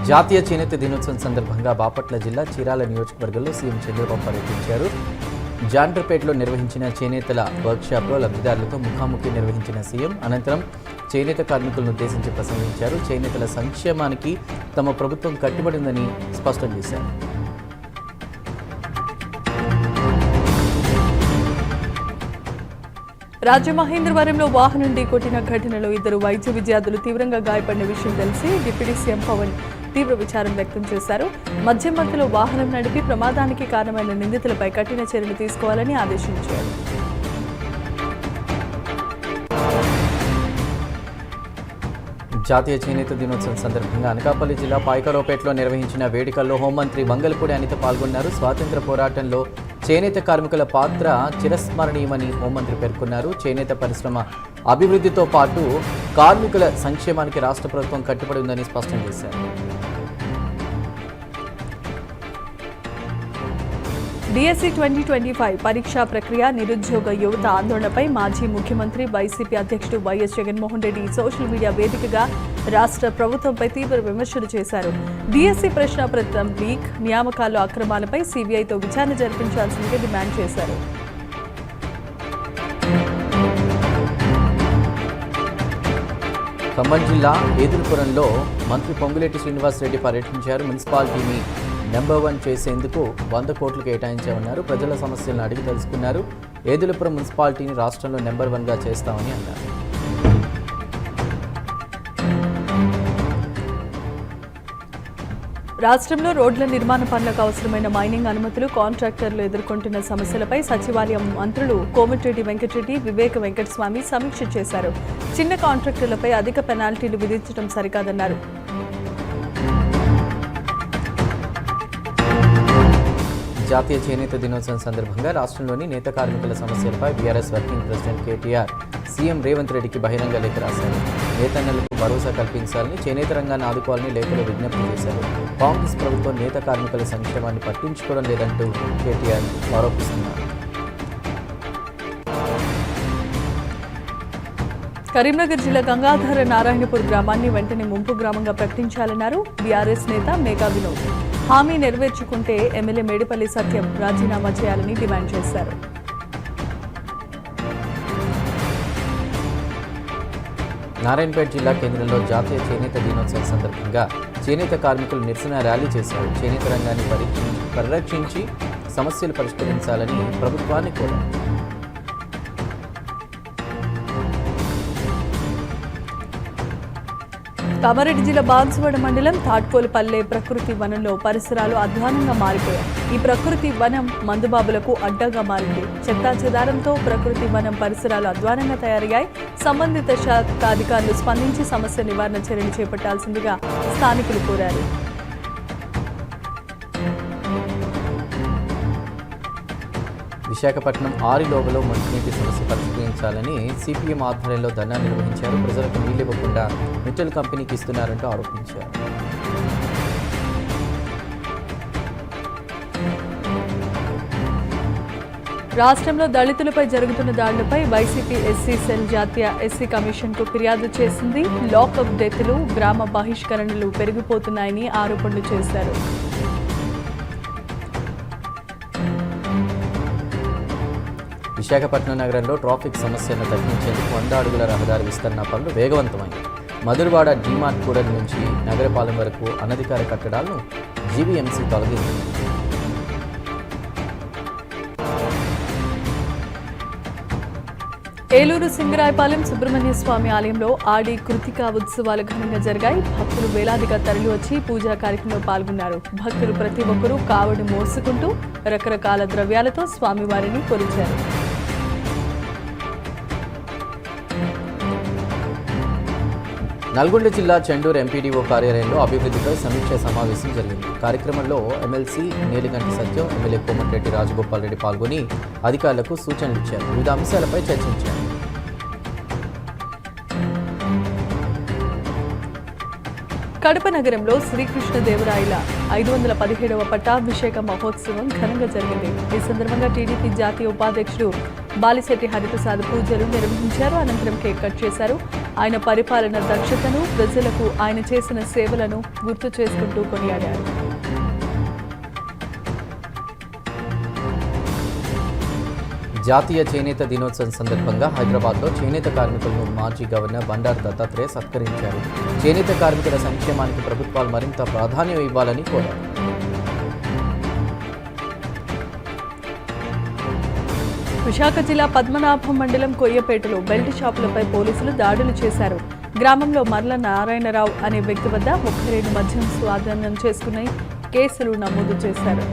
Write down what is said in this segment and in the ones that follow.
జాతీయ చేనేత దినోత్సవం సందర్భంగా బాపట్ల జిల్లా చీరాల నియోజకవర్గంలో సీఎం చంద్రబాబు పర్యటించారు. జాండ్రపేటలో నిర్వహించిన చేనేతల వర్క్షాప్లో లబ్ధిదారులతో ముఖాముఖి నిర్వహించిన సీఎం అనంతరం చేనేత కార్మికులను ఉద్దేశించి ప్రసంగించారు. చేనేతల సంక్షేమానికి తమ ప్రభుత్వం కట్టుబడి ఉందని స్పష్టం చేశారు. రాజమహేంద్రవరంలో వాహనం ఢీకొట్టిన ఘటనలో 2 వైద్య విద్యార్థులు తీవ్రంగా గాయపడిన విషయం తెలిసి డిప్యూటీ సీఎం పవన్ తీవ్ర విచారం వ్యక్తం చేశారు. మధ్య మధ్యలో వాహనం నడిపి ప్రమాదానికి కారణమైన నిందితులపై కఠిన చర్యలు తీసుకోవాలని ఆదేశించారు. జాతీయ చేనేత దినోత్సవం సందర్భంగా అనకాపల్లి జిల్లా పాయకరావుపేటలో నిర్వహించిన వేడుకల్లో హోంమంత్రి బంగలపూడి అనిత పాల్గొన్నారు. స్వాతంత్ర్య పోరాటంలో చేనేత కార్మికుల పాత్ర చిరస్మరణీయమని హోంమంత్రి పేర్కొన్నారు. చేనేత పరిశ్రమ అభివృద్ధితో పాటు కార్మికుల సంక్షేమానికి రాష్ట్ర ప్రభుత్వం కట్టుబడి ఉందని స్పష్టం చేశారు. డిఎస్సి 2025 పరీక్షా ప్రక్రియ నిరుద్యోగ యువత ఆందోళనపై మాజీ ముఖ్యమంత్రి వైసీపీ అధ్యక్షుడు YS Jaganmohan Reddy social media వేదికగా రాష్ట్ర ప్రభుత్వంపై తీవ్ర విమర్శలు చేశారు. డిఎస్సి ప్రశ్నాపత్రం లీక్, నియామకాల్లో అక్రమాలపై సిబిఐతో విచారణ జరిపించాల్సిందిగా డిమాండ్ చేశారు. ఖమ్మం జిల్లా ఏదులపురంలో మంత్రి పొంగులేటి శ్రీనివాసరెడ్డి పర్యటించారు. మున్సిపాలిటీని నెంబర్ 1 చేసేందుకు 100 కోట్లు కేటాయించామన్నారు. ప్రజల సమస్యలను అడిగి తెలుసుకున్నారు. ఏదులపురం మున్సిపాలిటీని రాష్ట్రంలో నెంబర్ 1గా చేస్తామని అన్నారు. రాష్ట్రంలో రోడ్ల నిర్మాణ పనులకు అవసరమైన మైనింగ్ అనుమతులు, కాంట్రాక్టర్లు ఎదుర్కొంటున్న సమస్యలపై సచివాలయం మంత్రులు కోమటిరెడ్డి వెంకటరెడ్డి, వివేక వెంకటస్వామి సమీక్ష చేశారు. చిన్న కాంట్రాక్టర్లపై అధిక పెనాల్టీలు విధించడం సరికాదన్నారు. జాతీయ చేనేత దినోత్సవం సందర్భంగా రాష్ట్రంలోని నేత కార్మికుల సమస్యలపై BRS working president KTR CM Revanth రెడ్డికి బహిరంగ లేఖ రాశారు. నేతన్నలకు భరోసా కల్పించాలని, చేనేత రంగాన్ని ఆదుకోవాలని లేఖలో విజ్ఞప్తి చేశారు. కాంగ్రెస్ ప్రభుత్వం నేత కార్మికుల సంక్షేమాన్ని పట్టించుకోవడం లేదంటూ కేటీఆర్ ఆరోపిస్తున్నారు. కరీంనగర్ జిల్లా గంగాధర నారాయణపూర్ గ్రామాన్ని వెంటనే ముంపు గ్రామంగా ప్రకటించాలన్నారు బీఆర్ఎస్ నేత మేఘా వినోద్. హామీ నెరవేర్చుకుంటే ఎమ్మెల్యే మేడిపల్లి సత్యం రాజీనామా చేయాలని డిమాండ్ చేశారు. నారాయణపేట జిల్లా కేంద్రంలో జాతీయ చేనేత దినోత్సవం సందర్భంగా చేనేత కార్మికులు నిరసన ర్యాలీ చేశారు. చేనేత రంగాన్ని పరిరక్షించి సమస్యలు పరిష్కరించాలని ప్రభుత్వాన్ని కోరారు. కామారెడ్డి జిల్లా బాన్సువాడ మండలం తాట్కోలుపల్లె ప్రకృతి వనంలో పరిసరాలు అధ్వానంగా మారిపోయాయి. ఈ ప్రకృతి వనం మందుబాబులకు అడ్డాగా మారింది. చెత్తాచెదారంతో ప్రకృతి వనం పరిసరాలు అధ్వానంగా తయారయ్యాయి. సంబంధిత శాఖ అధికారులు స్పందించి సమస్య నివారణ చర్యలు చేపట్టాల్సిందిగా స్థానికులు కోరారు. విశాఖపట్నం ఆరిలోబలో మంచినీటి సమస్య పరిష్కరించాలని సిపిఎం ఆధ్వర్యంలో ధర్నా నిర్వహించారు. ప్రజలకు నీళ్లు ఇవ్వకుండా మిట్టల్ కంపెనీకి ఇస్తున్నారంటూ ఆరోపించారు. రాష్ట్రంలో దళితులపై జరుగుతున్న దాడులపై వైసీపీ ఎస్సీ సెల్ జాతీయ ఎస్సీ కమిషన్కు ఫిర్యాదు చేసింది. లాకప్ డెత్లు, గ్రామ బహిష్కరణలు పెరిగిపోతున్నాయని ఆరోపణలు చేశారు. విశాఖపట్నం నగరంలో ట్రాఫిక్ సమస్యలను తగ్గించేందుకు 100 అడుగుల రహదారి విస్తరణ పనులు వేగవంతమైంది. మధురవాడ డీమార్ట్ కూడలి నుంచి నగరపాలెం వరకు అనధికార కట్టడాలను జీవీఎంసీ తొలగించింది. ఏలూరు సింగరాయపాలెం సుబ్రహ్మణ్య స్వామి ఆలయంలో ఆడి కృతికా ఉత్సవాలు ఘనంగా జరిగాయి. భక్తులు వేలాదిగా తరలి వచ్చి పూజా కార్యక్రమంలో పాల్గొన్నారు. భక్తులు ప్రతి ఒక్కరూ కావడి మోసుకుంటూ రకరకాల ద్రవ్యాలతో స్వామివారిని కొలిచారు. నల్గొండ జిల్లా చెండూరు ఎంపీడీఓ కార్యాలయంలో అభివృద్ధిపై సమీక్ష సమావేశం జరిగింది. కార్యక్రమంలో ఎమ్మెల్సీ నీలిగంటి సత్యం, ఎమ్మెల్యే కోమటిరెడ్డి రాజగోపాల్ రెడ్డి పాల్గొని అధికారులకు సూచనలు ఇచ్చారు. వివిధ అంశాలపై చర్చించారు. కడప నగరంలో శ్రీకృష్ణదేవరాయల 517వ పట్టాభిషేక మహోత్సవం ఘనంగా జరిగింది. ఈ సందర్భంగా టీడీపీ జాతీయ ఉపాధ్యక్షుడు బాలిశెట్టి హరిప్రసాద్ పూజలు నిర్వహించారు. అనంతరం కేక్ కట్ చేశారు. ఆయన పరిపాలన దక్షతను, ప్రజలకు ఆయన చేసిన సేవలను గుర్తు చేసుకుంటూ కొనియాడారు. జాతీయ చేనేత దినోత్సవం సందర్భంగా హైదరాబాద్లో చేనేత కార్మికులను మాజీ గవర్నర్ బండారు దత్తాత్రేయ సత్కరించారు. చేనేత కార్మికుల సంక్షేమానికి ప్రభుత్వాలు మరింత ప్రాధాన్యం ఇవ్వాలని కోరారు. విశాఖ జిల్లా పద్మనాభం మండలం కొయ్యపేటలో బెల్ట్ షాపులపై పోలీసులు దాడులు చేశారు. గ్రామంలో మర్ల నారాయణరావు అనే వ్యక్తి వద్ద 32 మద్యం స్వాధీనం చేసుకుని కేసులు నమోదు చేశారు.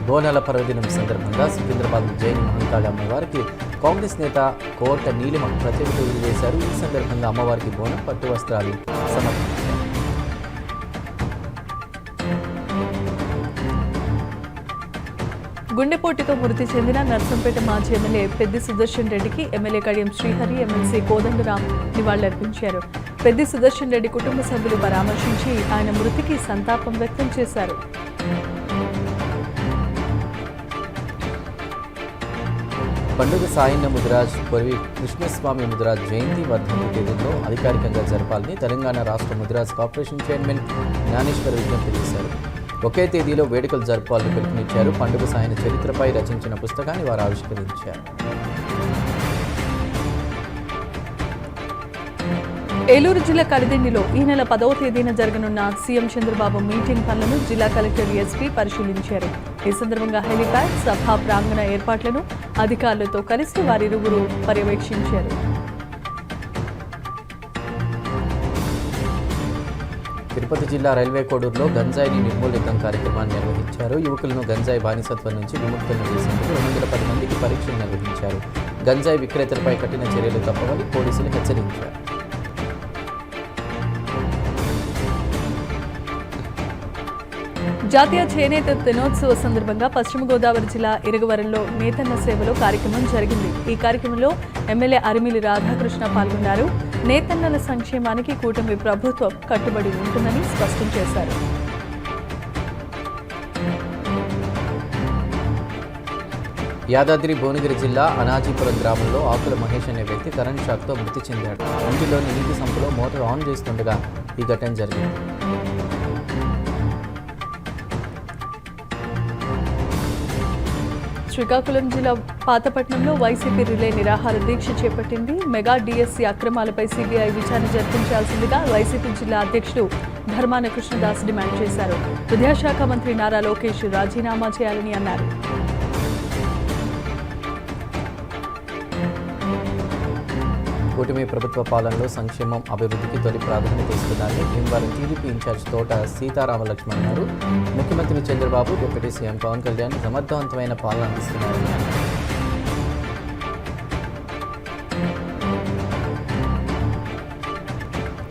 బోనాల పర్వదినం సందర్భంగా సికింద్రాబాద్ జైని మహంకాళి అమ్మవారికి కాంగ్రెస్ నేత కోట నీలిమ ప్రత్యేక పూజలు చేశారు. ఈ సందర్భంగా అమ్మవారికి బోనం, పట్టు వస్త్రాలు సమర్పించారు. గుండెపోటుతో మృతి చెందిన నర్సంపేట మాజీ ఎమ్మెల్యే పెద్ది సుదర్శన్ రెడ్డికి ఎమ్మెల్యే కడియం శ్రీహరి, ఎమ్మెల్సీ కోదండరాం నివాళులర్పించారు. పెద్ది సుదర్శన్ రెడ్డి కుటుంబ సభ్యులు పరామర్శించి ఆయన మృతికి సంతాపం వ్యక్తం చేశారు. పండుగ సాయన్న ముదిరాజ్ కొరివి కృష్ణస్వామి ముదిరాజ్ జయంతి వర్ధంతి తేదీలో అధికారికంగా జరపాలని తెలంగాణ రాష్ట్ర ముదిరాజ్ కార్పొరేషన్ చైర్మన్ జ్ఞానేశ్వర్ విజ్ఞప్తి చేశారు. ఒకే తేదీలో వేడుకలు జరపాలని పిలుపునిచ్చారు. పండుగ సాయన చరిత్రపై రచించిన పుస్తకాన్ని వారు ఆవిష్కరించారు. ఏలూరు జిల్లా కడిదిండిలో ఈ నెల 10వ తేదీన జరగనున్న సీఎం చంద్రబాబు మీటింగ్ పనులను జిల్లా కలెక్టర్ ఎస్పీ పరిశీలించారు. ఈ సందర్భంగా హెలిప్యాడ్, సభా ప్రాంగణ ఏర్పాట్లను అధికారులతో కలిసి వారిరువురు పర్యవేక్షించారు. తిరుపతి జిల్లా రైల్వే కోడూరులో గంజాయిని నిర్మూలిద్దాం కార్యక్రమాన్ని నిర్వహించారు. యువకులను గంజాయి బానిసత్వం నుంచి విముక్తులను చేసేందుకు 210 మందికి పరీక్షలు నిర్వహించారు. గంజాయి విక్రేతలపై కఠిన చర్యలు తప్పవని పోలీసులు హెచ్చరించారు. జాతీయ చేనేత దినోత్సవ సందర్భంగా పశ్చిమ గోదావరి జిల్లా ఇరగవరంలో నేతన్న సేవలో కార్యక్రమం జరిగింది. ఈ కార్యక్రమంలో ఎమ్మెల్యే అరిమిలి రాధాకృష్ణ పాల్గొన్నారు. నేతన్నల సంక్షేమానికి కూటమి ప్రభుత్వం కట్టుబడి ఉంటుందని స్పష్టం చేశారు. యాదాద్రి భువనగిరి జిల్లా అనాజీపురం గ్రామంలో ఆకుల మహేష్ అనే వ్యక్తి కరెంట్ షాక్తో మృతి చెందాడు. ఇంటిలోని నీటి సంపులో మోటార్ ఆన్ చేస్తుండగా ఈ ఘటన జరిగింది. శ్రీకాకుళం జిల్లా పాతపట్నంలో వైసీపీ రిలే నిరాహార దీక్ష చేపట్టింది. మెగా డిఎస్సీ అక్రమాలపై సిబిఐ విచారణ జరిపించాల్సిందిగా వైసీపీ జిల్లా అధ్యక్షుడు ధర్మాన కృష్ణదాస్ డిమాండ్ చేశారు. విద్యాశాఖ మంత్రి నారా లోకేష్ రాజీనామా చేయాలని అన్నారు. కూటమి ప్రభుత్వ పాలనలో సంక్షేమం, అభివృద్ధికి తొలి ప్రాధాన్యత ఇస్తున్నారని భీమవరం టీడీపీ ఇన్ఛార్జ్ తోట సీతారామలక్ష్మణ్ అన్నారు. ముఖ్యమంత్రి చంద్రబాబు, డిప్యూటీ సీఎం పవన్ కళ్యాణ్ సమర్థవంతమైన పాలన అందిస్తున్నారని అన్నారు.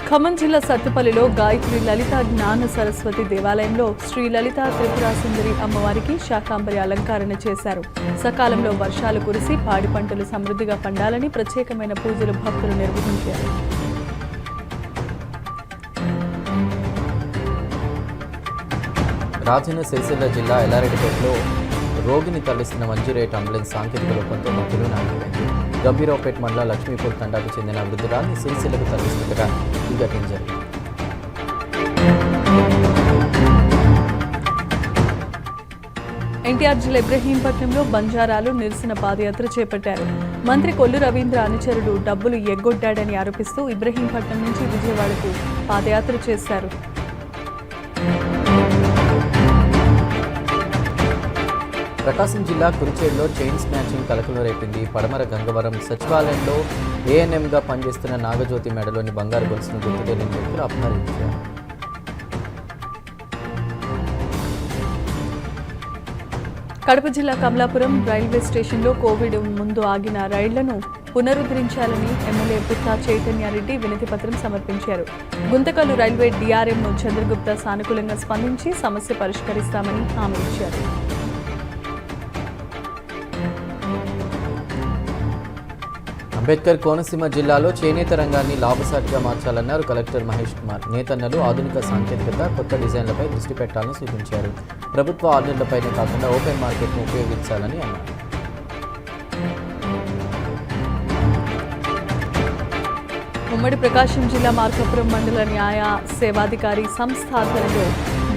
ఖమ్మం జిల్లా సత్తుపల్లిలో గాయత్రి లలిత జ్ఞాన సరస్వతి దేవాలయంలో శ్రీ లలిత త్రిపుర సుందరి అమ్మవారికి శాకాంబరి అలంకరణ చేశారు. సకాలంలో వర్షాలు కురిసి పాడి పంటలు సమృద్ధిగా పండాలని ప్రత్యేకమైన పూజలు భక్తులు నిర్వహించారు. రాజన్న సిరిసిల్ల జిల్లా ఎల్లారెడ్డిపేటలో రోగిని తరలిస్తున్న మంజీరేట్ అంబులెన్స్ సాంకేతిక లోపంతో మధ్యలో నాగిపోయింది. గంభీరావుపేట మండల లక్ష్మీపూర్ తండాకు చెందిన వృద్ధురాన్ని సిరిసిల్లకు తరలిస్తుండగా ఈ ఘటన జరిగింది. ఎన్టీఆర్ జిల్లా ఇబ్రహీంపట్నంలో బంజారాలు నిరసన పాదయాత్ర చేపట్టారు. మంత్రి కొల్లు రవీంద్ర అనుచరుడు డబ్బులు ఎగ్గొట్టాడని ఆరోపిస్తూ ఇబ్రహీంపట్నం నుంచి విజయవాడకు పాదయాత్ర చేశారు. ప్రకాశం జిల్లా కురిచేడులో చైన్ స్నాచింగ్ కలకలం రేపింది. పడమర గంగవరం సచివాలయంలో ఏఎన్ఎంగా పనిచేస్తున్న నాగజ్యోతి మెడలోని బంగారు గొలుసును గుర్తు తెలియని వ్యక్తులు అపహరించారు. కడప జిల్లా కమలాపురం రైల్వే స్టేషన్లో కోవిడ్ ముందు ఆగిన రైళ్లను పునరుద్ధరించాలని ఎమ్మెల్యే పుత్తా చైతన్యారెడ్డి వినతి పత్రం సమర్పించారు. గుంతకల్లు రైల్వే డిఆర్ఎం చంద్రగుప్త సానుకూలంగా స్పందించి సమస్య పరిష్కరిస్తామని హామీ ఇచ్చారు. అంబేద్కర్ కోనసీమ జిల్లాలో చేనేత రంగాన్ని లాభసాటిగా మార్చాలన్నారు కలెక్టర్ మహేష్ కుమార్. నేతన్నలు ఆధునిక సాంకేతికత, కొత్త డిజైన్లపై దృష్టి పెట్టాలని సూచించారు. ప్రభుత్వ ఆర్డర్లపైనే కాకుండా ఓపెన్ మార్కెట్ను ఉపయోగించాలని అన్నారు. ఉమ్మడి ప్రకాశం జిల్లా మార్కాపురం మండల న్యాయ సేవాధికారి సంస్థ ఆధ్వర్యంలో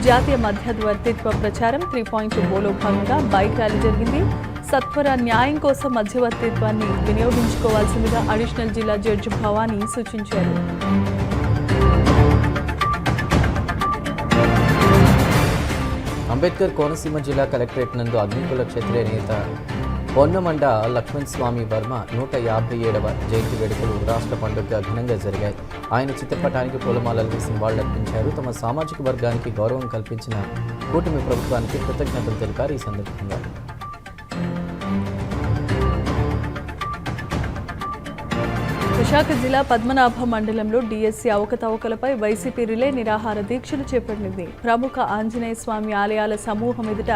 జాతీయ మధ్యవర్తిత్వ ప్రచారం 3.0లో భాగంగా బైక్ ర్యాలీ జరిగింది. సత్వర న్యాయం కోసం మధ్యవర్తిత్వాన్ని వినియోగించుకోవాల్సిందిగా అడిషనల్ జిల్లా జడ్జి భవానీ సూచించారు. అంబేద్కర్ కోనసీమ జిల్లా కలెక్టరేట్ నందు అగ్నికుల క్షత్రియ నేత పొన్నమండ లక్ష్మణ్ స్వామి వర్మ 157వ జయంతి వేడుకలు రాష్ట్ర పండుగగా ఘనంగా జరిగాయి. ఆయన చిత్రపటానికి పూలమాలలు వేసి నివాళులర్పించారు. తమ సామాజిక వర్గానికి గౌరవం కల్పించిన కూటమి ప్రభుత్వానికి కృతజ్ఞతలు తెలిపారు. ఈ సందర్భంగా విశాఖ జిల్లా పద్మనాభ మండలంలో డిఎస్సి అవకతవకలపై వైసీపీ రిలే నిరాహార దీక్షలు చేపట్టింది. ప్రముఖ ఆంజనేయ స్వామి ఆలయాల సమూహం ఎదుట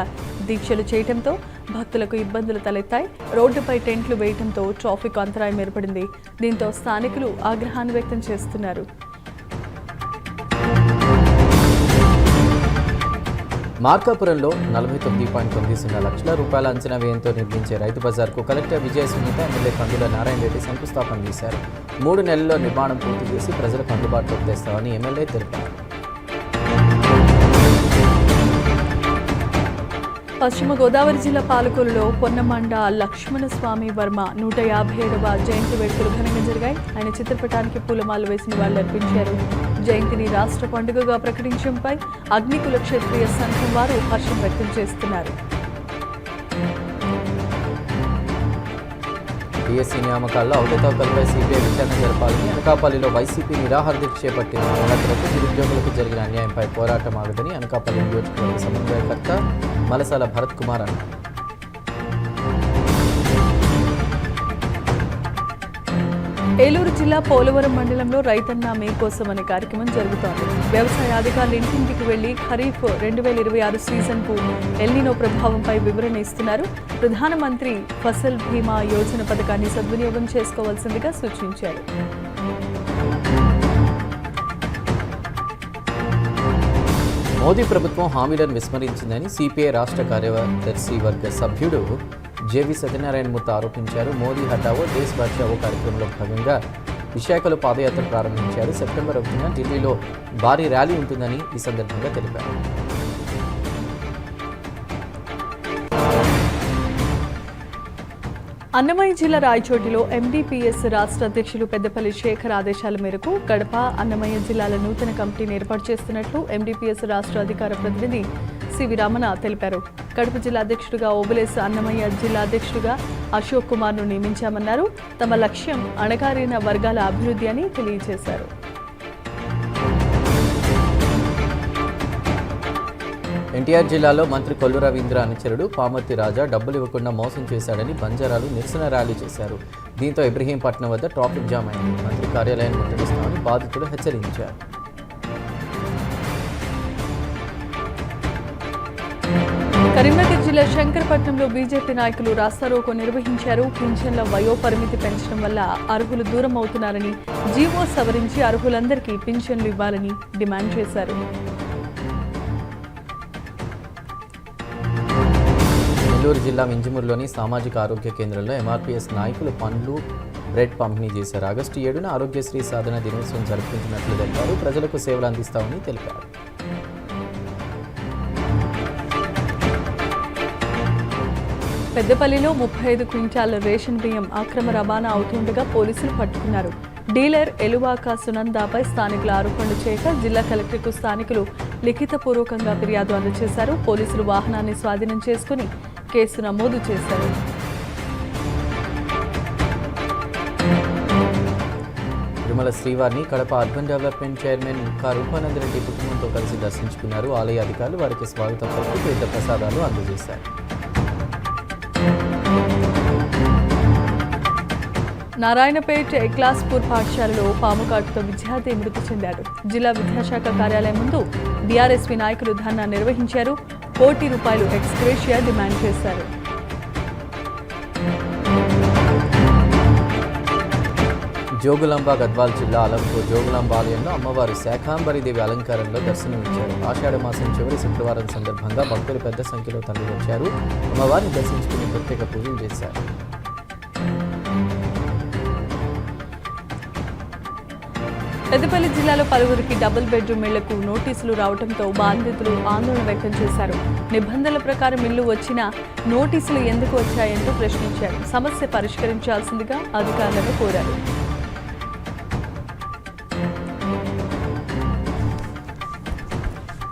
దీక్షలు చేయడంతో భక్తులకు ఇబ్బందులు తలెత్తాయి. రోడ్డుపై టెంట్లు వేయడంతో ట్రాఫిక్ అంతరాయం ఏర్పడింది. దీంతో స్థానికులు ఆగ్రహాన్ని వ్యక్తం చేస్తున్నారు. మార్కాపురంలో 49.90 లక్షల రూపాయల అంచనా వ్యయంతో నిర్మించే రైతు బజార్కు కలెక్టర్ విజయ సునీత, ఎమ్మెల్యే కందుల నారాయణ రెడ్డి శంకుస్థాపన చేశారు. 3 నెలల్లో నిర్మాణం పూర్తి చేసి ప్రజలకు అందుబాటులోకి తెస్తామని ఎమ్మెల్యే తెలిపారు. పశ్చిమ గోదావరి జిల్లా పాలకొల్లులో పొన్నమండ లక్ష్మణస్వామి వర్మ 157వ జయంతి వేడుకలు ఘనంగా జరిగాయి. ఆయన చిత్రపటానికి పూలమాల వేసి నివాళులర్పించారు. జయంతిని రాష్ట్ర పండుగగా ప్రకటించడంపై అగ్నికుల క్షత్రియ సంఘం వారు హర్షం వ్యక్తం చేస్తున్నారు. డిఎస్సి నియామకాల్లో అవకతవకలపై సిబిఐ విచారణ జరపాలని అనకాపల్లిలో వైసీపీ నిరాహార దీక్ష చేపట్టింది. ఉన్నతులకు నిరుద్యోగులకు జరిగిన అన్యాయంపై పోరాటం ఆగదని అనకాపల్లి నియోజకవర్గ సమన్వయకర్త మలసాల భరత్ కుమార్ అన్నారు. ఏలూరు జిల్లా పోలవరం మండలంలో రైతన్న మీకోసం అనే కార్యక్రమం జరుగుతోంది. వ్యవసాయ అధికారులు ఇంటింటికి వెళ్లి ఖరీఫ్ 2026 సీజన్కు ఎల్నినో ప్రభావంపై వివరణ ఇస్తున్నారు. ప్రధానమంత్రి ఫసల్ బీమా యోజన పథకాన్ని సద్వినియోగం చేసుకోవాల్సిందిగా సూచించారు. మోదీ ప్రభుత్వం హామీలను విస్మరించిందని సిపిఐ రాష్ట్ర కార్యదర్శి వర్గ సభ్యుడు జేవి సత్యనారాయణమూర్తి ఆరోపించారు. మోదీ హఠావో దేశ్ బచావో కార్యక్రమంలో భాగంగా విశాఖలో పాదయాత్ర ప్రారంభించారు. సెప్టెంబర్ 1న ఢిల్లీలో భారీ ర్యాలీ ఉంటుందని ఈ సందర్భంగా తెలిపారు. అన్నమయ్య జిల్లా రాయచోటిలో ఎండీపీఎస్ రాష్ట్ర అధ్యక్షులు పెద్దపల్లి శేఖర్ ఆదేశాల మేరకు కడప, అన్నమయ్య జిల్లాల నూతన కమిటీని ఏర్పాటు చేస్తున్నట్లు ఎండీపీఎస్ రాష్ట్ర అధికార ప్రతినిధి సివి రమణ తెలిపారు. కడప జిల్లా అధ్యక్షుడిగా ఓబులేస్, అన్నమయ్య జిల్లా అధ్యక్షుడిగా అశోక్ కుమార్ను నియమించామన్నారు. తమ లక్ష్యం అణగారిన వర్గాల అభివృద్ధి అని తెలియజేశారు. ఎన్టీఆర్ జిల్లాలో మంత్రి కొల్లు రవీంద్ర అనుచరుడు పామర్తి రాజా డబ్బులు ఇవ్వకుండా మోసం చేశాడని బంజారాలు నిరసన ర్యాలీ చేశారు. దీంతో ఇబ్రహీంపట్నం వద్ద ట్రాఫిక్ జామ్ అయింది. మంత్రి కార్యాలయాన్ని ముట్టడిస్తామని బాధితులు హెచ్చరించారు. కరీంనగర్ జిల్లా శంకరపట్నంలో బీజేపీ నాయకులు రాస్తారోకో నిర్వహించారు. పింఛన్ల వయోపరిమితి పెంచడం వల్ల అర్హులు దూరం అవుతున్నారని, జీవో సవరించి అర్హులందరికీ పింఛన్లు ఇవ్వాలని డిమాండ్ చేశారు. నెల్లూరు జిల్లా వింజమూరులోని సామాజిక ఆరోగ్య కేంద్రంలో ఎంఆర్పీఎస్ నాయకులు పండ్లు, బ్రెడ్ పంపిణీ చేశారు. ఆగస్టు 7న ఆరోగ్యశ్రీ సాధన దినోత్సవం జరుపుకుంటున్నట్లు తెలిపారు. ప్రజలకు సేవలు అందిస్తామని తెలిపారు. పెద్దపల్లిలో 35 క్వింటాల రేషన్ బియ్యం అక్రమ రవాణా అవుతుండగా పోలీసులు పట్టుకున్నారు. డీలర్ ఎలువాక సునందాపై స్థానికులు ఆరోపణలు చేయగా జిల్లా కలెక్టర్కు స్థానికులు లిఖితపూర్వకంగా ఫిర్యాదు అందజేశారు. పోలీసులు వాహనాన్ని స్వాధీనం చేసుకుని కేసు నమోదు చేశారు. తిరుమల శ్రీవారిని Kadapa urban development chairman Roopananda Reddy కుటుంబంతో కలిసి దర్శించుకున్నారు. ఆలయ అధికారులు వారికి స్వాగతం పలుకుతూ తీర్థ ప్రసాదాలు అందజేశారు. నారాయణపేట్ ఎక్లాస్పూర్ పాఠశాలలో పాము కాటుతో విద్యార్థి మృతి చెందాడు. జిల్లా విద్యాశాఖ కార్యాలయం ముందు బీఆర్ఎస్పీ నాయకులు ధర్నా నిర్వహించారు. ₹1 కోటి ఎక్స్గ్రేషియా డిమాండ్ చేశారు. జోగులాంబ గద్వాల్ జిల్లా అలంపూర్ జోగులాంబ ఆలయంలో అమ్మవారు శాకాంబరిదేవి అలంకారంలో దర్శనమిచ్చారు. ఆషాఢ మాసం చివరి శుక్రవారం సందర్భంగా భక్తులు పెద్ద సంఖ్యలో తరలివచ్చారు. అమ్మవారిని దర్శించుకుని ప్రత్యేక పూజలు చేశారు. పెద్దపల్లి జిల్లాలో పలువురికి డబుల్ బెడ్రూమ్ ఇళ్లకు నోటీసులు రావడంతో బాధితులు ఆందోళన వ్యక్తం చేశారు. నిబంధనల ప్రకారం ఇల్లు వచ్చినా నోటీసులు ఎందుకు వచ్చాయంటూ ప్రశ్నించారు. సమస్య పరిష్కరించాల్సిందిగా అధికారులను కోరారు.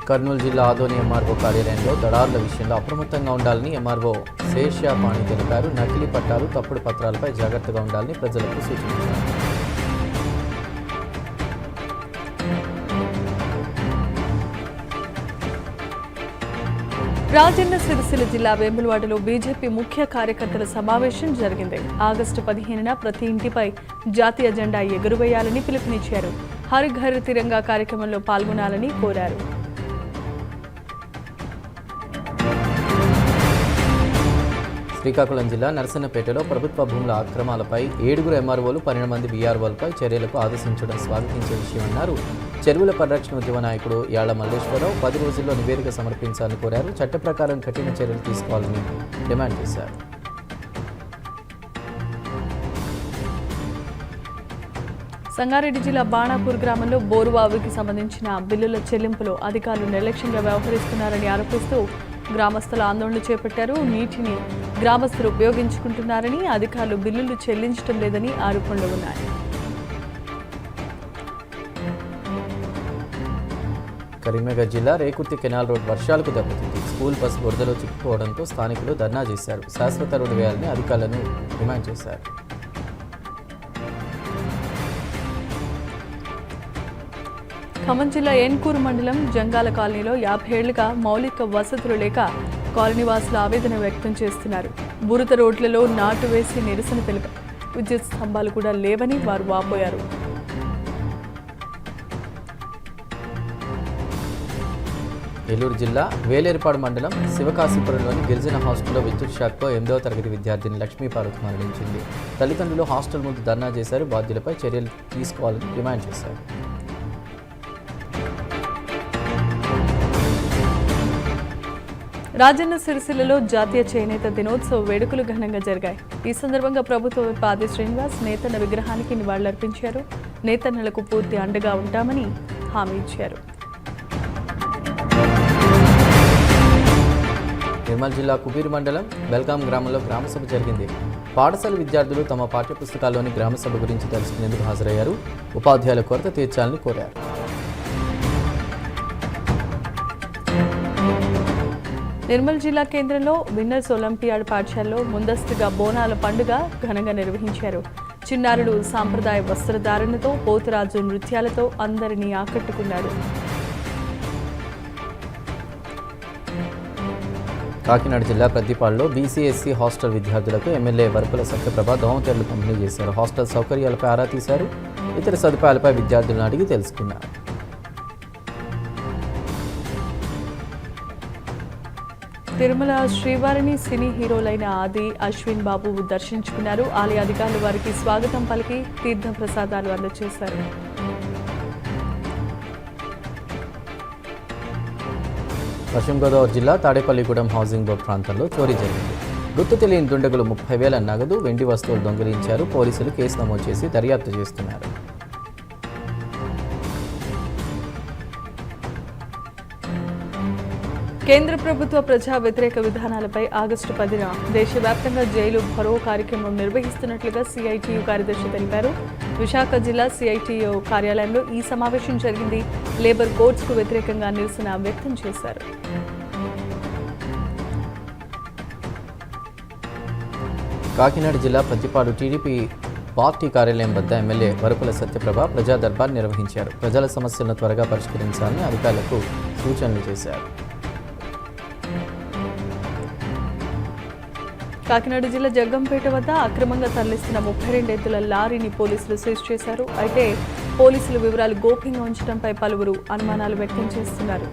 కర్నూలు జిల్లా ఆదోని ఎంఆర్ఓ కార్యాలయంలో దళారుల విషయంలో అప్రమత్తంగా ఉండాలని ఎంఆర్ఓ శేషపాణి తెలిపారు. నకిలీ పట్టాలు, తప్పుడు పత్రాలపై జాగ్రత్తగా ఉండాలని ప్రజలకు సూచించారు. రాజన్న సిరిసిల్ల జిల్లా వేములవాడలో బీజేపీ ముఖ్య కార్యకర్తల సమావేశం జరిగింది. ఆగస్టు 15న ప్రతి ఇంటిపై జాతీయ జెండా ఎగురవేయాలని పిలుపునిచ్చారు. హర్ ఘర్ తిరంగా కార్యక్రమంలో పాల్గొనాలని కోరారు. శ్రీకాకుళం జిల్లా నరసన్నపేటలో ప్రభుత్వ భూముల అక్రమాలపై 7 ఎంఆర్ఓలు 12 మంది బీఆర్ఓలపై చర్యలకు ఆదేశించడం స్వాగతించే విషయమన్నారు. చెరువుల పరిరక్షణ ఉద్యమ నాయకుడు యాళ్ల మల్లేశ్వరరావు 10 రోజుల్లో నివేదిక సమర్పించాలని కోరారు. చట్ట ప్రకారం కఠిన చర్యలు తీసుకోవాలని డిమాండ్ చేశారు. సంగారెడ్డి జిల్లా బాణాపూర్ గ్రామంలో బోరుబావికి సంబంధించిన బిల్లుల చెల్లింపులో అధికారులు నిర్లక్ష్యంగా వ్యవహరిస్తున్నారని ఆరోపిస్తూ గ్రామస్తులు ఆందోళన చేపట్టారు. నీటిని గ్రామస్తులు ఉపయోగించుకుంటున్నారని, అధికారులు బిల్లులు చెల్లించడం లేదని ఆరోపణలు ఉన్నాయి. కరీంనగర్ జిల్లా రేకుర్తి కెనాల్ రోడ్ వర్షాలకు దెబ్బతింది. స్కూల్ బస్సు బురదలో చిక్కుకోవడంతో స్థానికులు ధర్నా చేశారు. శాశ్వత రోడ్డు వేయాలని అధికారులను డిమాండ్ చేశారు. ఖమ్మం జిల్లా ఏన్కూరు మండలం జంగాల కాలనీలో 50 ఏళ్లుగా మౌలిక వసతులు లేక కాలనీవాసులు ఆవేదన వ్యక్తం చేస్తున్నారు. బురద రోడ్లలో నాటు వేసి నిరసన తెలిపారు. విద్యుత్ స్తంభాలు కూడా లేవని వారు వాపోయారు. ఏలూరు జిల్లా వేలేరుపాడు మండలం శివకాశీపురంలోని గిరిజన హాస్టల్లో విద్యుత్ షాక్తో 8వ తరగతి విద్యార్థిని లక్ష్మీపార్వతి మరణించింది. తల్లిదండ్రులు హాస్టల్ ముందు ధర్నా చేశారు. బాధ్యులపై చర్యలు తీసుకోవాలని డిమాండ్ చేశారు. రాజన్న సిరిసిల్లలో జాతీయ చేనేత దినోత్సవ వేడుకలు ఘనంగా జరిగాయి. ఈ సందర్భంగా ప్రభుత్వ విప్ ఆది శ్రీనివాస్ నేతన్న విగ్రహానికి నివాళులర్పించారు. నేతన్నలకు పూర్తి అండగా ఉంటామని హామీ ఇచ్చారు. నిర్మల్ జిల్లా కుబీరు మండలం బెల్గాం గ్రామంలో గ్రామసభ జరిగింది. పాఠశాల విద్యార్థులు తమ పాఠ్యపుస్తకాల్లోని గ్రామసభ గురించి తెలుసుకునేందుకు హాజరయ్యారు. ఉపాధ్యాయుల కొరత తీర్చాలని కోరారు. నిర్మల్ జిల్లా కేంద్రంలో విన్నర్స్ ఒలింపియాడ్ పాఠశాలలో ముందస్తుగా బోనాల పండుగ ఘనంగా నిర్వహించారు. చిన్నారులు సాంప్రదాయ వస్త్రధారణతో, పోతురాజు నృత్యాలతో అందరినీ ఆకట్టుకున్నారు. కాకినాడ జిల్లా ప్రతిపాడులో బీసీఎస్సీ హాస్టల్ విద్యార్థులకు ఎమ్మెల్యే వరపుల సత్యప్రభ దోమతెరలు పంపిణీ చేశారు. హాస్టల్ సౌకర్యాలపై ఆరా తీశారు. ఇతర సదుపాయాలపై విద్యార్థులను అడిగి తెలుసుకున్నారు. తిరుమల శ్రీవారిని సినీ హీరోలైన ఆది, అశ్విన్ బాబు దర్శించుకున్నారు. ఆలయ అధికారులు వారికి స్వాగతం పలికి తీర్థ ప్రసాదాలు అందజేశారు. పశ్చిమ గోదావరి జిల్లా తాడేపల్లిగూడెం హౌసింగ్ బోర్డు ప్రాంతంలో చోరీ జరిగింది. గుర్తు తెలియని దుండగులు 30,000 నగదు, వెండి వస్తువులు దొంగిలించారు. పోలీసులు కేసు నమోదు చేసి దర్యాప్తు చేస్తున్నారు. కేంద్ర ప్రభుత్వ ప్రజా వ్యతిరేక విధానాలపై ఆగస్టు 10న దేశవ్యాప్తంగా జైలు భరో కార్యక్రమం నిర్వహిస్తున్నట్లుగా సిఐటియు కార్యదర్శి తెలిపారు. విశాఖ జిల్లా సిఐటియు కార్యాలయంలో ఈ సమావేశం జరిగింది. లేబర్ కోడ్స్కు వ్యతిరేకంగా నిరసన వ్యక్తం చేశారు. కాకినాడ జిల్లా ప్రతిపాడు టీడీపీ పార్టీ కార్యాలయం వద్ద ఎమ్మెల్యే వరపుల సత్యప్రభ ప్రజా దర్బార్ నిర్వహించారు. ప్రజల సమస్యలను త్వరగా పరిష్కరించాలని అధికారులకు సూచనలు చేశారు. కాకినాడ జిల్లా జగ్గంపేట వద్ద అక్రమంగా తరలిస్తున్న 32 ఎద్దుల లారీని పోలీసులు సీజ్ చేశారు. అయితే పోలీసులు వివరాలు గోప్యంగా ఉంచడంపై పలువురు అనుమానాలు వ్యక్తం చేస్తున్నారు.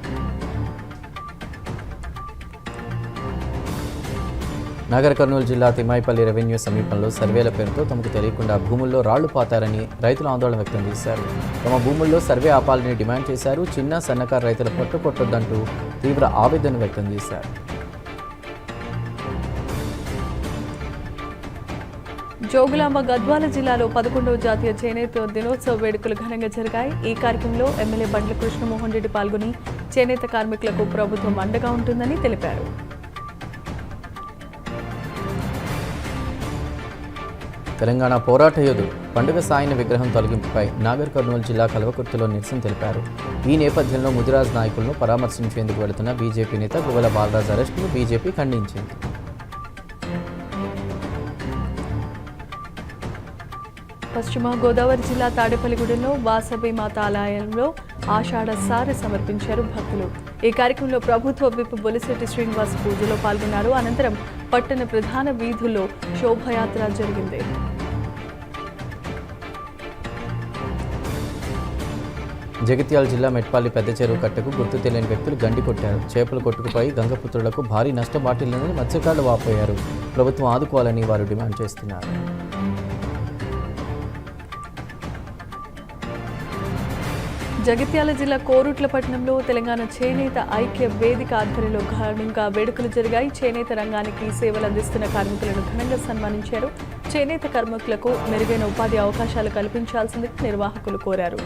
నాగర్ కర్నూలు జిల్లా తిమ్మాయిపల్లి రెవెన్యూ సమీపంలో సర్వేల పేరుతో తమకు తెలియకుండా భూముల్లో రాళ్లు పాతారని రైతులు ఆందోళన వ్యక్తం చేశారు. తమ భూముల్లో సర్వే ఆపాలని డిమాండ్ చేశారు. చిన్న సన్నకారు రైతుల పట్టు కొట్టొద్దంటూ తీవ్ర ఆవేదన వ్యక్తం చేశారు. జోగులాంబ గద్వాల జిల్లాలో 11వ జాతీయ చేనేత దినోత్సవ వేడుకలు ఘనంగా జరిగాయి. ఈ కార్యక్రమంలో ఎమ్మెల్యే బండ్ల కృష్ణమోహన్ రెడ్డి పాల్గొని చేనేత కార్మికులకు ప్రభుత్వం అండగా ఉంటుందని తెలిపారు. తెలంగాణ పోరాట యోధుడు పండుగ సాయన విగ్రహం తొలగింపుపై నాగర్ కర్నూలు జిల్లా కల్వకుర్తిలో నిరసన తెలిపారు. ఈ నేపథ్యంలో ముదిరాజ్ నాయకులను పరామర్శించేందుకు వెళుతున్న బీజేపీ నేత గువ్వల బాలరాజ్ అరెస్టును బీజేపీ ఖండించింది. పశ్చిమ గోదావరి జిల్లా తాడేపల్లిగూడెంలో వాసవి మాత ఆలయంలో ఆషాఢ సారె సమర్పించారు భక్తులు. ఈ కార్యక్రమంలో ప్రభుత్వ విప్ బొలిశెట్టి శ్రీనివాస్ పూజలో పాల్గొన్నారు. అనంతరం పట్టణ ప్రధాన వీధుల్లో శోభయాత్ర జరిగింది. జగిత్యాల జిల్లా మెట్పల్లి పెద్ద చెరువు కట్టకు గుర్తు తెలియని వ్యక్తులు గండి కొట్టారు. చేపలు కొట్టుకుపోయి గంగపుత్రులకు భారీ నష్టం వాటిల్లిందని మత్స్యకారులు వాపోయారు. ప్రభుత్వం ఆదుకోవాలని వారు డిమాండ్ చేస్తున్నారు. జగిత్యాల జిల్లా కోరుట్ల పట్టణంలో తెలంగాణ చేనేత ఐక్య వేదిక ఆధ్వర్యంలో ఘనంగా వేడుకలు జరిగాయి. చేనేత రంగానికి సేవలు అందిస్తున్న కార్మికులను ఘనంగా సన్మానించారు. చేనేత కార్మికులకు మెరుగైన ఉపాధి అవకాశాలు కల్పించాల్సిందిగా నిర్వాహకులు కోరారు.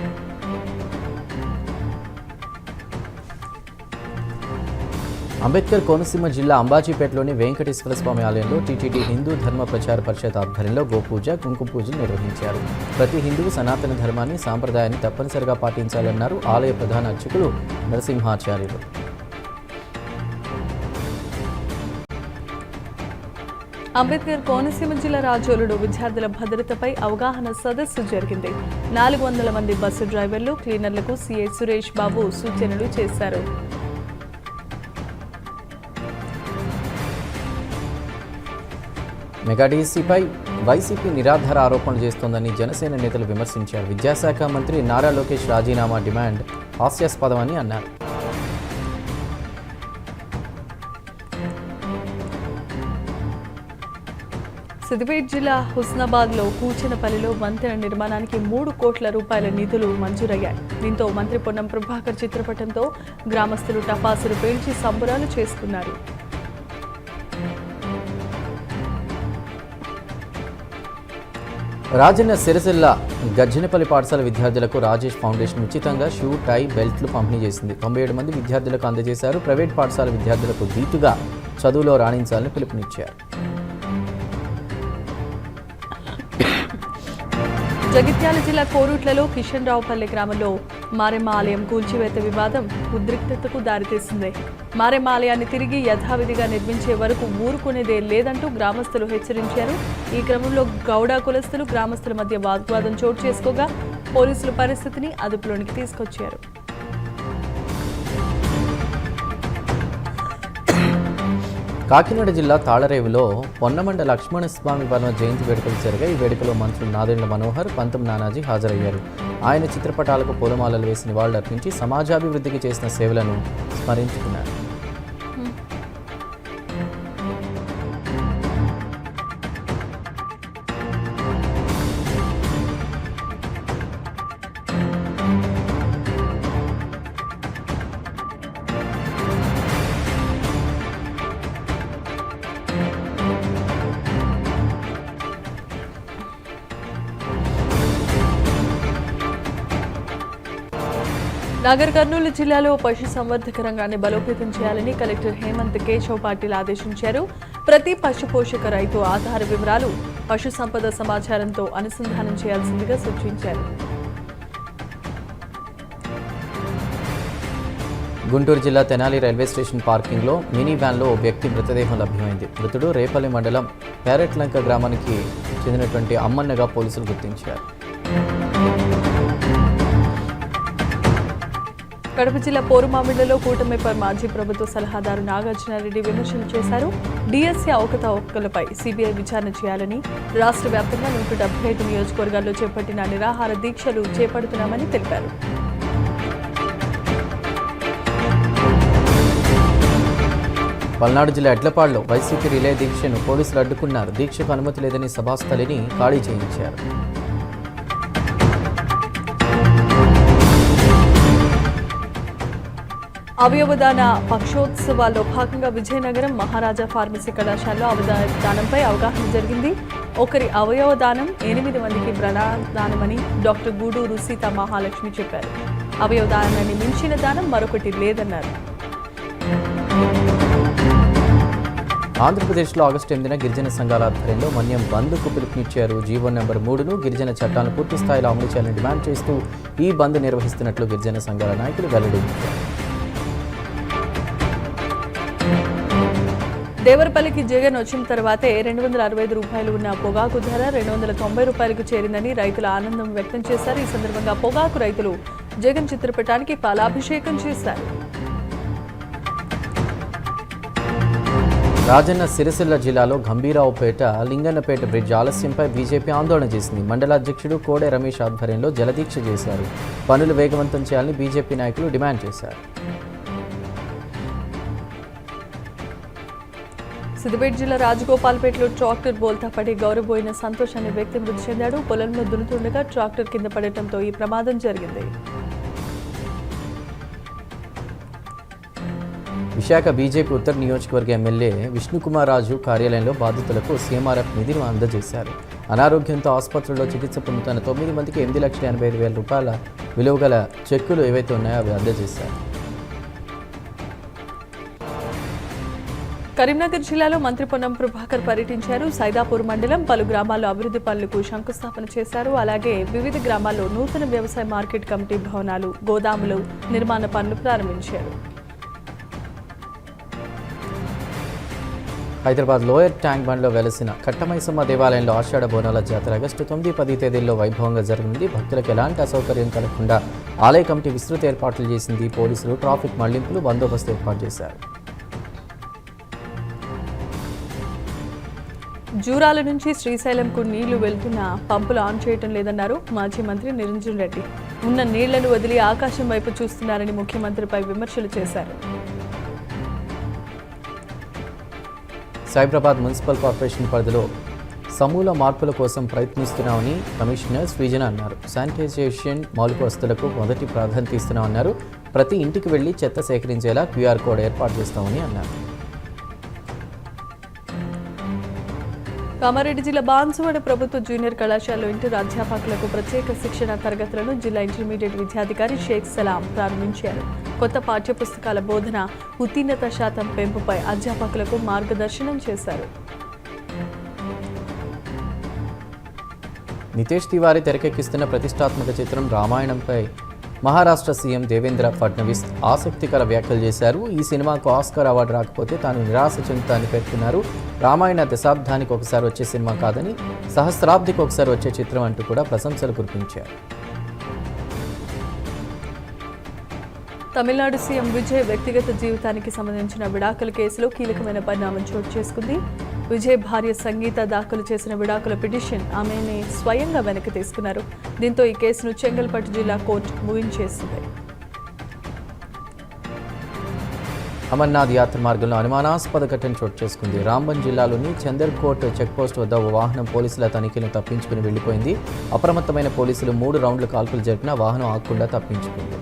అంబేద్కర్ కోనసీమ జిల్లా అంబాజీపేటలోని వెంకటేశ్వర స్వామి ఆలయంలో టీటీడీ హిందూ ధర్మ ప్రచార పరిషత్ ఆధ్వర్యంలో గోపూజ, కుంకుమ పూజలు నిర్వహించారు. ప్రతి హిందువు సనాతన ధర్మాన్ని, సాంప్రదాయాన్ని తప్పనిసరిగా పాటించాలన్నారు ఆలయ ప్రధాన అర్చకులు నరసింహాచార్యులు. అంబేద్కర్ కోనసీమ జిల్లా రాజోలులో విద్యార్థుల భద్రతపై అవగాహన సదస్సు జరిగింది. 400 మంది బస్సు డ్రైవర్లు, క్లీనర్లకు సీఐ సురేష్ బాబు సూచనలు చేశారు. మెగా డీసీపై వైసీపీ నిరాధార ఆరోపణలు చేస్తోందని జనసేన నేతలు విమర్శించారు. విద్యాశాఖ మంత్రి నారా లోకేష్ రాజీనామా డిమాండ్ హాస్యాస్పదమని అన్నారు. సిద్దిపేట జిల్లా హుస్నాబాద్లో కూచనపల్లిలో వంతెన నిర్మాణానికి 3 కోట్ల రూపాయల నిధులు మంజూరయ్యాయి. దీంతో మంత్రి పొన్నం ప్రభాకర్ చిత్రపటంతో గ్రామస్తులు టపాసులు పేల్చి సంబరాలు చేసుకున్నారు. రాజన్న సిరిసిల్ల గజ్జనపల్లి పాఠశాల విద్యార్థులకు రాజేష్ ఫౌండేషన్ ఉచితంగా షూ, టై, బెల్ట్లు పంపిణీ చేసింది. 97 మంది విద్యార్థులకు అందజేశారు. ప్రైవేట్ పాఠశాల విద్యార్థులకు ధీటుగా చదువులో రాణించాలని పిలుపునిచ్చారు. జగిత్యాల జిల్లా కోరుట్లలో కిషన్ రావుపల్లి గ్రామంలో మారెమ్మ ఆలయం కూల్చివేత వివాదం ఉద్రిక్తతకు దారితీసింది. మారెమ్మ ఆలయాన్ని తిరిగి యథావిధిగా నిర్మించే వరకు ఊరుకునేదే లేదంటూ గ్రామస్తులు హెచ్చరించారు. ఈ క్రమంలో గౌడ కులస్తులు, గ్రామస్తుల మధ్య వాగ్వాదం చోటు చేసుకోగా పోలీసులు పరిస్థితిని అదుపులోనికి తీసుకొచ్చారు. కాకినాడ జిల్లా తాళరేవులో పొన్నమండ లక్ష్మణస్వామి వర్మ జయంతి వేడుకలు జరిగాయి. ఈ వేడుకలో మంత్రులు నాదెండ్ల మనోహర్, పంతం నానాజీ హాజరయ్యారు. ఆయన చిత్రపటాలకు పూలమాలలు వేసి నివాళులర్పించి సమాజాభివృద్ధికి చేసిన సేవలను స్మరించుకున్నారు. నాగర్ కర్నూలు జిల్లాలో పశు సంవర్ధక రంగాన్ని బలోపేతం చేయాలని కలెక్టర్ హేమంత్ కేశవ్ పాటిల్ ఆదేశించారు. ప్రతి పశు పోషక రైతు ఆధార వివరాలు పశు సంపద సమాచారంతో అనుసంధానం చేయాల్సిందిగా సూచించారు. గుంటూరు జిల్లా తెనాలి రైల్వే స్టేషన్ పార్కింగ్లో మినీ వ్యాన్లో ఓ వ్యక్తి మృతదేహం లభ్యమైంది. మృతుడు రేపల్లి మండలం పేరెట్లంక గ్రామానికి చెందినటువంటి అమ్మన్నగా పోలీసులు గుర్తించారు. కడప జిల్లా పోరుమామిళ్లలో కూటమిపై మాజీ ప్రభుత్వ సలహాదారు నాగార్జునారెడ్డి విమర్శలు చేశారు. డిఎస్సీ అవకతవకలపై సిబిఐ విచారణ చేయాలని రాష్ట్ర వ్యాప్తంగా 175 నియోజకవర్గాల్లో చేపట్టిన నిరాహార దీక్షలు చేపడుతున్నామని తెలిపారు. పల్నాడు జిల్లా ఎడ్లపాడులో వైసీపీ రిలే దీక్షను పోలీసులు అడ్డుకున్నారు. దీక్షకు అనుమతి లేదని సభాస్థలిని ఖాళీ చేయించారు. అవయవదాన పక్షోత్సవాల్లో భాగంగా విజయనగరం మహారాజా ఫార్మసీ కళాశాలలో అవయవదానంపై అవగాహన జరిగింది. ఒకరి అవయవదానం 8 మందికి ప్రాణదానమని డాక్టర్ గూడూరు సీతా మహాలక్ష్మి చెప్పారు. అవయవదానాన్ని మించిన దానం మరొకటి లేదన్నారు. ఆంధ్రప్రదేశ్లో ఆగస్టు 8న గిరిజన సంఘాల ఆధ్వర్యంలో మన్యం బంద్కు పిలుపునిచ్చారు. జీవో నెంబర్ 3ను గిరిజన చట్టాలను పూర్తి స్థాయిలో అమలు చేయాలని డిమాండ్ చేస్తూ ఈ బంద్ నిర్వహిస్తున్నట్లు గిరిజన సంఘాల నాయకులు వెల్లడించారు. దేవరపల్లికి జగన్ వచ్చిన తర్వాతే 265 రూపాయలు ఉన్న పొగాకు ధర 290 రూపాయలకు చేరిందని రైతులు ఆనందం వ్యక్తం చేశారు. ఈ సందర్భంగా పొగాకు రైతులు జగన్ చిత్రపటానికి పాలాభిషేకం చేశారు. రాజన్న సిరిసిల్ల జిల్లాలో గంభీరావుపేట లింగన్నపేట బ్రిడ్జ్ ఆలస్యంపై బీజేపీ ఆందోళన చేసింది. మండల అధ్యక్షుడు కోడే రమేష్ ఆధ్వర్యంలో జలదీక్ష చేశారు. పనులు వేగవంతం చేయాలని బీజేపీ నాయకులు డిమాండ్ చేశారు. సిద్దిపేట జిల్లా రాజగోపాల్పేటలో ట్రాక్టర్ బోల్తా పడి గౌరవబోయిన సంతోష్ అనే వ్యక్తి మృతి చెందాడు. పొలంలో దున్నుతుండగా ట్రాక్టర్ కింద పడటంతో ఈ ప్రమాదం జరిగింది. విశాఖ బీజేపీ ఉత్తర నియోజకవర్గ ఎమ్మెల్యే విష్ణుకుమార్ రాజు కార్యాలయంలో బాధితులకు సీఎంఆర్ఎఫ్ నిధిని అందజేశారు. అనారోగ్యంతో ఆసుపత్రిలో చికిత్స పొందుతున్న 9 మందికి 8,85,000 రూపాయల విలువగల చెక్కులు ఏవైతే ఉన్నాయో అవి అందజేశారు. కరీంనగర్ జిల్లాలో మంత్రి పొన్నం ప్రభాకర్ పర్యటించారు. సైదాపూర్ మండలం పలు గ్రామాల్లో అభివృద్ధి పనులకు శంకుస్థాపన చేశారు. అలాగే వివిధ గ్రామాల్లో నూతన వ్యవసాయ మార్కెట్ కమిటీ భవనాలు, గోదాములు నిర్మాణ పనులు ప్రారంభించారు. హైదరాబాద్ లోయర్ ట్యాంక్ బండ్లో వెలసిన కట్టమైసమ్మ దేవాలయంలో ఆషాఢ బోనాల జాతర ఆగస్టు 9, 10 తేదీల్లో వైభవంగా జరగనుంది. భక్తులకు ఎలాంటి అసౌకర్యం కలగకుండా ఆలయ కమిటీ విస్తృత ఏర్పాట్లు చేసింది. పోలీసులు ట్రాఫిక్ మళ్లింపులు, బందోబస్తు ఏర్పాటు చేశారు. జూరాల నుంచి శ్రీశైలంకు నీళ్లు వెళ్తున్న పంపులు ఆన్ చేయటం లేదన్నారు మాజీ మంత్రి నిరంజన్ రెడ్డి. ఉన్న నీళ్లను వదిలి ఆకాశం వైపు చూస్తున్నారని ముఖ్యమంత్రిపై విమర్శలు చేశారు. సైబరాబాద్ మున్సిపల్ కార్పొరేషన్ పరిధిలో సమూల మార్పుల కోసం ప్రయత్నిస్తున్నామని కమిషనర్ శ్రీజన అన్నారు. శానిటైజేషన్ మౌలిక వసతులకు మొదటి ప్రాధాన్యత ఇస్తున్నామన్నారు. ప్రతి ఇంటికి వెళ్లి చెత్త సేకరించేలా QR కోడ్ ఏర్పాటు చేస్తామని అన్నారు. కామారెడ్డి జిల్లా బాన్సువాడ ప్రభుత్వ జూనియర్ కళాశాలలో ఇంటర్ అధ్యాపకులకు ప్రత్యేక శిక్షణ తరగతులను జిల్లా ఇంటర్మీడియట్ విద్యాధికారి షేక్ సలాం ప్రారంభించారు. కొత్త పాఠ్యపుస్తకాల బోధన, ఉత్తీర్ణత శాతం పెంపుపై అధ్యాపకులకు మార్గదర్శనం చేశారు. నితేష్ తివారీ తెరకెక్కిస్తున్న ప్రతిష్టాత్మక చిత్రం రామాయణంపై మహారాష్ట్ర సీఎం దేవేంద్ర ఫడ్నవీస్ ఆసక్తికర వ్యాఖ్యలు చేశారు. ఈ సినిమాకు ఆస్కార్ అవార్డు రాకపోతే తాను నిరాశ చెందుతానని పేర్కొన్నారు. రామాయణ దశాబ్దానికి ఒకసారి వచ్చే సినిమా కాదని, సహస్రాబ్దికి ఒకసారి వచ్చే చిత్రం అంటూ కూడా ప్రశంసలు కురిపించారు. తమిళనాడు సీఎం విజయ్ వ్యక్తిగత జీవితానికి సంబంధించిన విడాకుల కేసులో కీలకమైన పరిణామం చోటు చేసుకుంది. విజయ్ భార్య సంగీత దాఖలు చేసిన విడాకుల పిటిషన్ ఆమెని స్వయంగా వెనక్కి తీసుకున్నారు. దీంతో ఈ కేసును చెంగల్పట్టు జిల్లా కోర్టు ముగించేసింది. అమర్నాథ్ యాత్ర మార్గంలో అనుమానాస్పద ఘటన చోటు చేసుకుంది. రాంబన్ జిల్లాలోని చందర్కోట్ చెక్పోస్ట్ వద్ద ఓ వాహనం పోలీసుల తనిఖీలను తప్పించుకుని వెళ్లిపోయింది. అప్రమత్తమైన పోలీసులు 3 రౌండ్ల కాల్పులు జరిపినా వాహనం ఆగకుండా తప్పించుకుంది.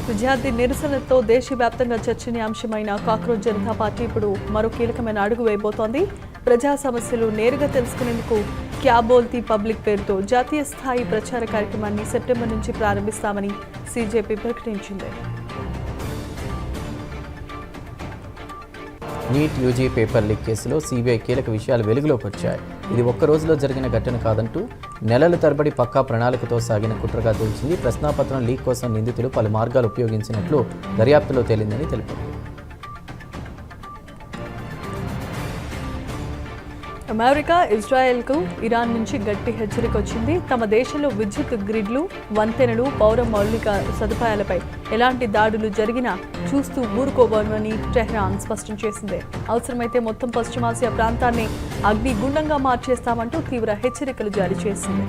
విద్యార్థి నిరసనతో దేశవ్యాప్తంగా చర్చనీయాంశమైన కాక్రోచ్ జనతా పార్టీ ఇప్పుడు మరో కీలకమైన అడుగు వేయబోతోంది. ప్రజా సమస్యలు నేరుగా తెలుసుకునేందుకు క్యా బోల్తీ పబ్లిక్ పేరుతో జాతీయ స్థాయి ప్రచార కార్యక్రమాన్ని సెప్టెంబర్ నుంచి ప్రారంభిస్తామని సీజేపీ ప్రకటించింది. నీట్ యూజీ పేపర్ లీక్ కేసులో సిబిఐ కీలక విషయాలు వెలుగులోకి వచ్చాయి. ఇది ఒక్క రోజులో జరిగిన ఘటన కాదంటూ నెలల తరబడి పక్కా ప్రణాళికతో సాగిన కుట్రగా తేల్చింది. ప్రశ్నాపత్రం లీక్ కోసం నిందితులు పలు మార్గాలు ఉపయోగించినట్లు దర్యాప్తులో తేలిందని తెలిపారు. అమెరికా ఇజ్రాయెల్కు ఇరాన్ నుంచి గట్టి హెచ్చరిక వచ్చింది. తమ దేశంలో విద్యుత్ గ్రిడ్లు, వంతెనలు, పౌర మౌలిక సదుపాయాలపై ఎలాంటి దాడులు జరిగినా చూస్తూ ఊరుకోబోమని టెహ్రాన్ స్పష్టం చేసింది. అవసరమైతే మొత్తం పశ్చిమాసియా ప్రాంతాన్ని అగ్నిగుండంగా మార్చేస్తామంటూ తీవ్ర హెచ్చరికలు జారీ చేసింది.